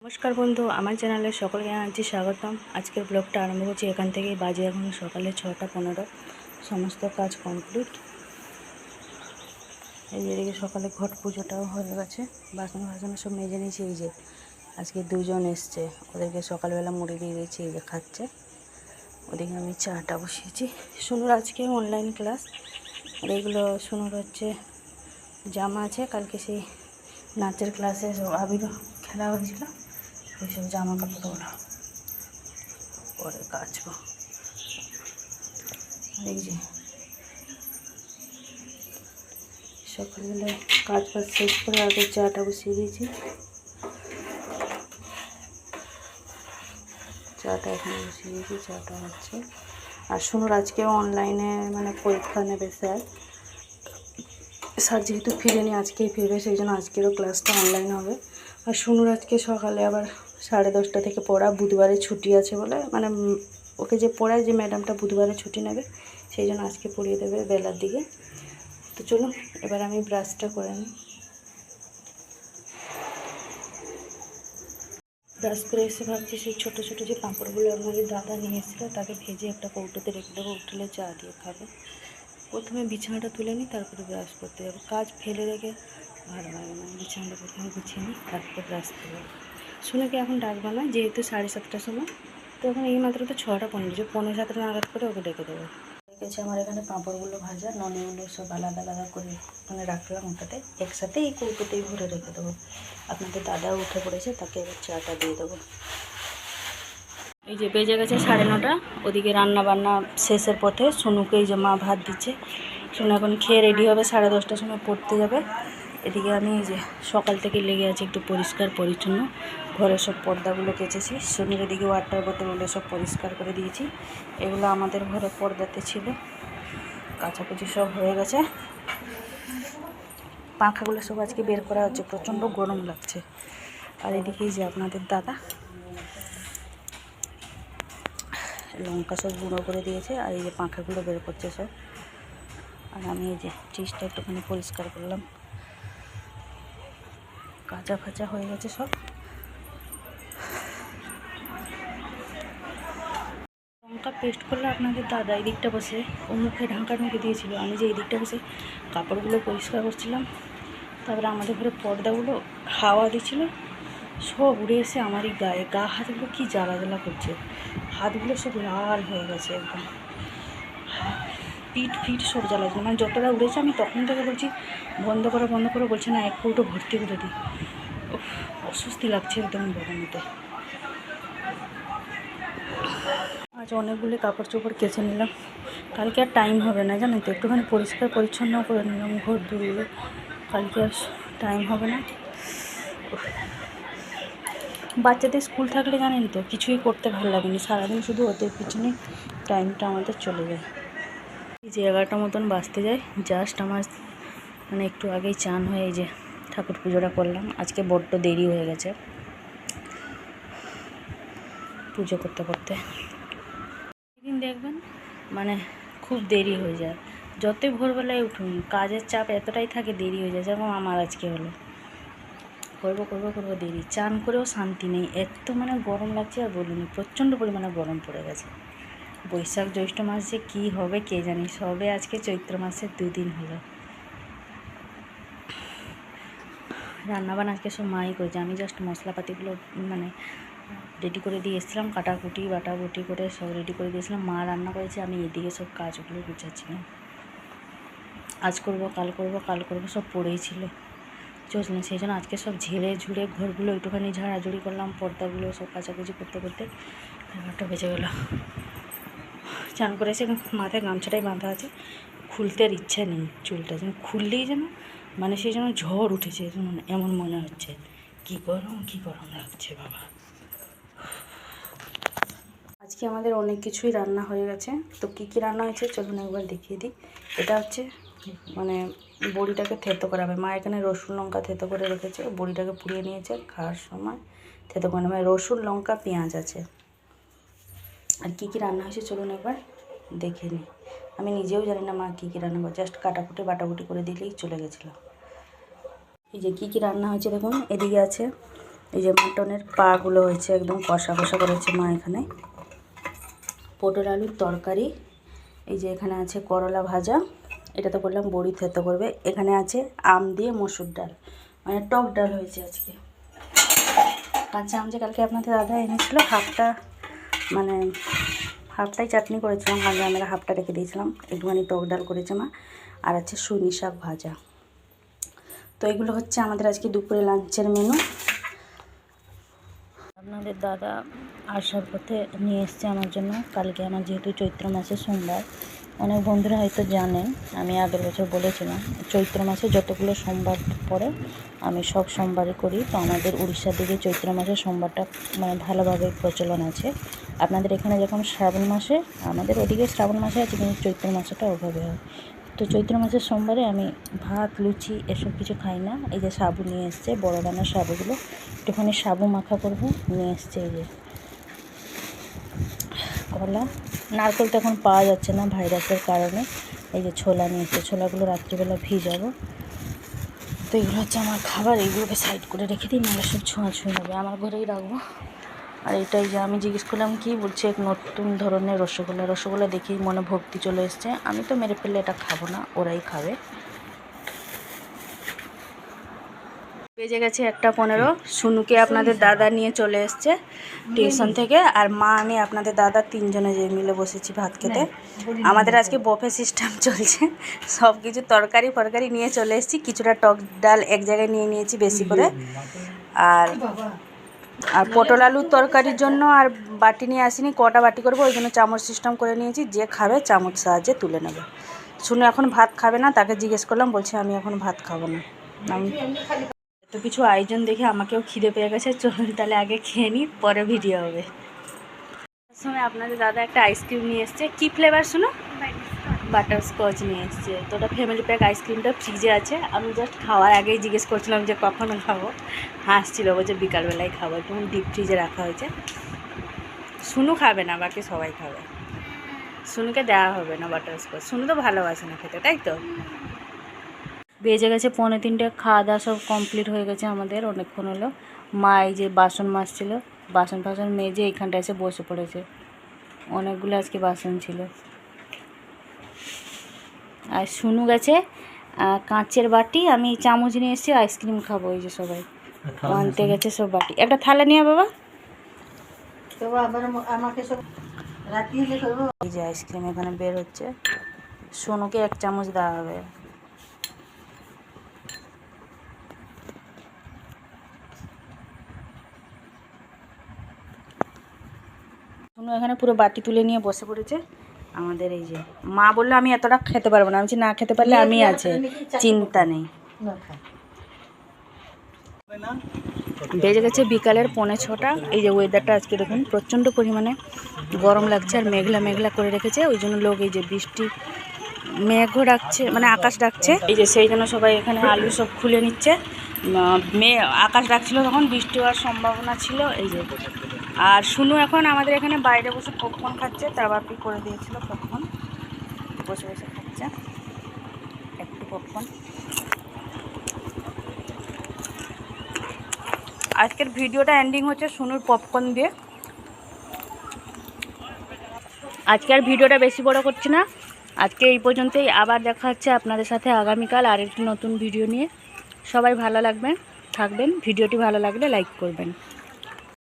নমস্কার বন্ধু, আমার চ্যানেলে সকলকে জানাচ্ছি স্বাগতম। আজকের ব্লগটা আরম্ভ করছি এখান থেকেই। বাজে এখন সকালে 6:15। সমস্ত কাজ কমপ্লিট। এই এদিকে সকালে ঘট পুজোটাও হয়ে গেছে, বাসন বাসন সব মেজে নিয়েছি। এই যে আজকে দুজন এসছে, ওদেরকে সকালবেলা মুড়ি দিয়ে দিয়েছি, এই যে খাচ্ছে। ওদিকে আমি চাটা বসিয়েছি। শুনুর আজকে অনলাইন ক্লাস, আর এইগুলো শুনুর হচ্ছে জামা আছে, কালকে সেই নাচের ক্লাসে সব আবির খেলা হয়েছিল, এইসব জামা কাপড়গুলো পরে কাচবো। এই যে সকালবেলা কাজ শেষ করে আগে চাটা বসিয়ে দিয়েছি। চাটা এখন বসিয়ে দিয়েছি, চাটা হচ্ছে। আর শুনুর আজকেও অনলাইনে মানে পরীক্ষা নেবে স্যার। যেহেতু ফিরেনি, আজকেই ফিরবে, সেই জন্য আজকেরও ক্লাসটা অনলাইন হবে। আর শুনুর আজকে সকালে আবার 10:30 থেকে পড়া, বুধবারে ছুটি আছে বলে, মানে ওকে যে পড়ায় যে ম্যাডামটা বুধবারে ছুটি নেবে, সেই জন্য আজকে পড়িয়ে দেবে বেলার দিকে। তো চলুন এবার আমি ব্রাশটা করে নিই। ব্রাশ করে এসে ভাবছি সেই ছোটো ছোটো যে পাঁপড়গুলো আমাদের দাদা নিয়ে এসেছিলো, তাকে ভেজে একটা কৌটোতে রেখে দেবো, উঠলে চা দিয়ে খাবে। প্রথমে বিছানাটা তুলে নিই, তারপরে ব্রাশ করতে যাবো। কাজ ফেলে রেখে ভালো লাগে না। বিছানাটা প্রথমে গুছিয়ে নিই, তারপরে ব্রাশ করবো। শুনেকে এখন ডাকবো না, যেহেতু 7:30 সময়, তো এখন এই মাত্র তো 6:15, 6:45 নাগাদ করে ওকে ডেকে দেবো। দেখেছি আমার এখানে পাঁপড়গুলো ভাজা, ননিগুলো সব আলাদা আলাদা করে মানে রাখলাম ওটাতে, একসাথে এই কৌটোতেই ভরে রেখে দেবো। আপনাদের দাদাও উঠে পড়েছে, তাকে এবার চাটা দিয়ে দেবো। এই যে বেজে গেছে 9:30। ওদিকে রান্না বান্না শেষের পথে। সোনুকে এই যে মা ভাত দিচ্ছে, সোনু এখন খেয়ে রেডি হবে, 10:30টার সময় পড়তে যাবে। এদিকে আমি এই যে সকাল থেকে লেগে আছি একটু পরিষ্কার পরিচ্ছন্ন। ঘরের সব পর্দাগুলো কেচেছি, সোনুর এদিকে ওয়াটার বোতলগুলো সব পরিষ্কার করে দিয়েছি। এগুলো আমাদের ঘরে পর্দাতে ছিল, কাচাকুচি সব হয়ে গেছে। পাখাগুলো সব আজকে বের করা হচ্ছে, প্রচণ্ড গরম লাগছে। আর এদিকে যে আপনাদের দাদা লঙ্কা সব গুঁড়ো করে দিয়েছে, আর এই যে পাখাগুলো বের করছে সব। আর আমি এই যে চিজটা একটুখানি পরিষ্কার করলাম, কাঁচা ফাঁচা হয়ে গেছে সব। লঙ্কা পেস্ট করলে আপনাদের দাদা এই দিকটা বসে ও মুখে ঢাকা দিয়েছিল, আমি যে এই দিকটা বসে কাপড়গুলো পরিষ্কার করছিলাম। তারপরে আমাদের ঘরে পর্দাগুলো হাওয়া দিচ্ছিল, সব উড়ে এসে আমারই গায়ে হাতগুলো কি জ্বালা জ্বালা করছে। হাতগুলো সব লাল হয়ে গেছে একদম, পিঠ ফিট সব জ্বালাচ্ছে। মানে যতটা উড়েছে আমি তখন থেকে বলছি বন্ধ করো, বলছে না, এক কৌটো ভর্তি করে দিই। অস্বস্তি লাগছে একদম গরমতে। আজ অনেকগুলি কাপড় চোপড় কেচে নিলাম, কালকে আর টাইম হবে না জানেন তো। একটুখানি পরিষ্কার পরিচ্ছন্ন করে নিলাম ঘর দুয়ারে, কালকে আর টাইম হবে না। বাচ্চাদের স্কুল থাকলে জানেন তো কিছুই করতে ভালো লাগে না, সারাদিন শুধু ওদের পিছনে টাইমটা আমাদের চলে যায়। এই যে 11টা মতন বাজতে যায়, জাস্ট আমার মানে একটু আগেই চান হয়ে এই যে ঠাকুর পুজোটা করলাম। আজকে বড্ড দেরি হয়ে গেছে পুজো করতে করতে। একদিন দেখবেন মানে খুব দেরি হয়ে যায়, যতই ভোরবেলায় উঠুন কাজের চাপ এতটাই থাকে, দেরি হয়ে যায়। যেমন আমার আজকে হলো, করবো দেরি, চান করেও শান্তি নেই, এত মানে গরম লাগছে আর বলিনি, প্রচণ্ড পরিমাণে গরম পড়ে গেছে। বৈশাখ জ্যৈষ্ঠ মাস যে কী হবে কে জানি, সবে আজকে চৈত্র মাসের 2 দিন হলো। রান্নাবান্না আজকে সব মাই করেছে, আমি জাস্ট মশলাপাতিগুলো মানে রেডি করে দিয়ে এসেছিলাম, বাটাবুটি করে সব রেডি করে দিয়েছিলাম। মা রান্না করেছে, আমি এদিকে সব কাজগুলো গুছাচ্ছিলাম। আজ করবো কাল করবো সব পড়েই ছিল, চলছে না। সেই জন্য আজকে সব ঝেড়ে ঝুড়ে ঘরগুলো একটুখানি ঝাড়াঝুড়ি করলাম, পর্দাগুলো সব কাচাকুচি করতে করতে 11টা বেজে গেল। চান করে এসে মাথায় গামছাটাই বাঁধা আছে, খুলতে আর ইচ্ছা নেই চুলটা, যেন খুললেই যেন মানে সেই জন্য ঝড় উঠেছে এমন মনে হচ্ছে। কী গরম লাগছে বাবা। আজকে আমাদের অনেক কিছুই রান্না হয়ে গেছে। তো কী রান্না হয়েছে চলুন একবার দেখিয়ে দিই। এটা হচ্ছে মানে বড়িটাকে থেতো করা হবে। মা এখানে রসুন লঙ্কা থেতো করে রেখেছে, বড়িটাকে পুড়িয়ে নিয়েছে, খাওয়ার সময় থেতো করে নেবে। রসুন লঙ্কা পেঁয়াজ আছে। আর কী রান্না হয়েছে চলুন একবার দেখে নিই। আমি নিজেও জানি না মা কী রান্না করে, জাস্ট বাটাকুটি করে দিলেই চলে গেছিলো। এই যে কী রান্না হয়েছে দেখুন, এদিকে আছে এই যে মাটনের পাগুলো হয়েছে একদম কষা কষা করেছে মা। এখানে পটল আলুর তরকারি, এই যে এখানে আছে করলা ভাজা, এটা তো বললাম বড়ি থেতো করবে। এখানে আছে আম দিয়ে মসুর ডাল, মানে টক ডাল হয়েছে আজকে। কাঁচা আম যে কালকে আপনাদের দাদা এনেছিল, হাফটাই চাটনি করেছিলাম, কাঁচা আমের হাফটা রেখে দিয়েছিলাম, একটুখানি টক ডাল করেছে মা। আর আছে সুইনি শাক ভাজা। তো এগুলো হচ্ছে আমাদের আজকে দুপুরে লাঞ্চের মেনু। আপনাদের দাদা আসার পথে নিয়ে এসছে আমার জন্য। কালকে আমার যেহেতু চৈত্র মাসের সোমবার, অনেক বন্ধুরা হয়তো জানেন, আমি আগের বছর বলেছিলাম চৈত্র মাসে যতগুলো সোমবার পড়ে আমি সব সোমবারই করি। তো আমাদের উড়িষ্যার দিকে চৈত্র মাসের সোমবারটা মানে ভালোভাবে প্রচলন আছে। আপনাদের এখানে যখন শ্রাবণ মাসে, আমাদের ওদিকে শ্রাবণ মাসে আছে, কিন্তু চৈত্র মাসেটা ওভাবে হয়। তো চৈত্র মাসের সোমবারে আমি ভাত লুচি এসব কিছু খাই না। এই যে সাবু নিয়ে এসছে, বড় দানার সাবুগুলো, একটুখানি সাবু মাখা করবো নিয়ে এসছে। এই যে কলা, নারকেল তো এখন পাওয়া যাচ্ছে না ভাইরাসের কারণে। এই যে ছোলা নিয়ে এসছে, ছোলাগুলো রাত্রিবেলা ভিজাবো। তো এগুলো হচ্ছে আমার খাবার, এইগুলোকে সাইড করে রেখে দিই, নাহলে সব ছোঁয়াছুঁই হবে, আমার ঘরেই রাখবো। আর এটাই যে আমি জিজ্ঞেস করলাম কি বলছে, এক নতুন ধরনের রসগোল্লা দেখেই মনে ভক্তি চলে এসছে। আমি তো মেরে ফেললে এটা খাবো না, ওরাই খাবে। বেজে গেছে 1:15। সুনুকে আপনাদের দাদা নিয়ে চলে এসছে টিউশন থেকে, আর মা আমি আপনাদের দাদা তিনজনে যে মিলে বসেছি ভাত খেতে। আমাদের আজকে বফে সিস্টেম চলছে, সব কিছু তরকারি ফরকারি নিয়ে চলে এসেছি। কিছুটা টক ডাল এক জায়গায় নিয়ে নিয়েছি বেশি করে, আর পটল আলুর তরকারির জন্য আর বাটি নিয়ে আসিনি, কটা বাটি করবো ওই জন্য চামচ সিস্টেম করে নিয়েছি, যে খাবে চামচ সাহায্যে তুলে নেবে। শুনে এখন ভাত খাবে না, তাকে জিজ্ঞেস করলাম, বলছে আমি এখন ভাত খাবো না। আমি এত কিছু আয়োজন দেখে আমাকেও খিদে পেয়ে গেছে, চলুন তাহলে আগে খেয়ে নিই, পরে ভিডিও হবে। সময় আপনাদের দাদা একটা আইসক্রিম নিয়ে এসছে, কী ফ্লেভার শুনো? বাটারস্কচ নিয়ে এসছে। তো ওটা ফ্যামিলি প্যাক আইসক্রিমটা ফ্রিজে আছে, আমি জাস্ট খাওয়ার আগেই জিজ্ঞেস করছিলাম যে কখন খাবো, হাসছিল, বলছে বিকালবেলায় খাবো, একটু ডিপ ফ্রিজে রাখা হয়েছে। সুনু খাবে না, বাকি সবাই খাবে, সুনুকে দেওয়া হবে না বাটারস্কচ, সুনু তো ভালোবাসে না খেতে, তাই তো। বেজে গেছে 2:45, খাওয়া দাওয়া সব কমপ্লিট হয়ে গেছে আমাদের, অনেকক্ষণ হলো। মা এই যে বাসন মাজছিল, বাসন ফাসন মেজে এইখানটা এসে বসে পড়েছে, অনেকগুলো আজকে বাসন ছিল। আর শুনু গেছে কাঁচের বাটি, আমি চামচ নিয়ে এসেছি, আইসক্রিম খাবো, এই যে সবাই আনতে গেছে সব বাটি। একটা থালা নিয়ে বাবা, এই যে আইসক্রিম এখানে বের হচ্ছে, সোনুকে 1 চামচ দেওয়া হবে। সোনু এখানে পুরো বাটি তুলে নিয়ে বসে পড়েছে। আমাদের এই যে মা বললো আমি এতটা খেতে পারবো না, আমি না খেতে পারলে আমি আছে, চিন্তা নেই। বেজে গেছে বিকালের 5:45। এই যে ওয়েদারটা আজকে দেখুন, প্রচণ্ড পরিমাণে গরম লাগছে, আর মেঘলা মেঘলা করে রেখেছে, ওই জন্য লোক এই যে বৃষ্টি মেঘও ডাকছে, মানে আকাশ ডাকছে, এই যে সেই জন্য সবাই এখানে আলু সব খুলে নিচ্ছে। আকাশ ডাকছিল তখন বৃষ্টি হওয়ার সম্ভাবনা ছিল, এই যে। আর শুনু এখন আমাদের এখানে বাইরে বসে পপকর্ন খাচ্ছে, তার বাপি করে দিয়েছিল পপকর্ন, বসে বসে খাচ্ছে একটু পপকর্ন। আজকের ভিডিওটা এন্ডিং হচ্ছে শুনুর পপকর্ন দিয়ে। আজকে আর ভিডিওটা বেশি বড় করছি না, আজকে এই পর্যন্তই। আবার দেখা হচ্ছে আপনাদের সাথে আগামীকাল আরেকটি নতুন ভিডিও নিয়ে। সবাই ভালো থাকবেন, ভিডিওটি ভালো লাগলে লাইক করবেন।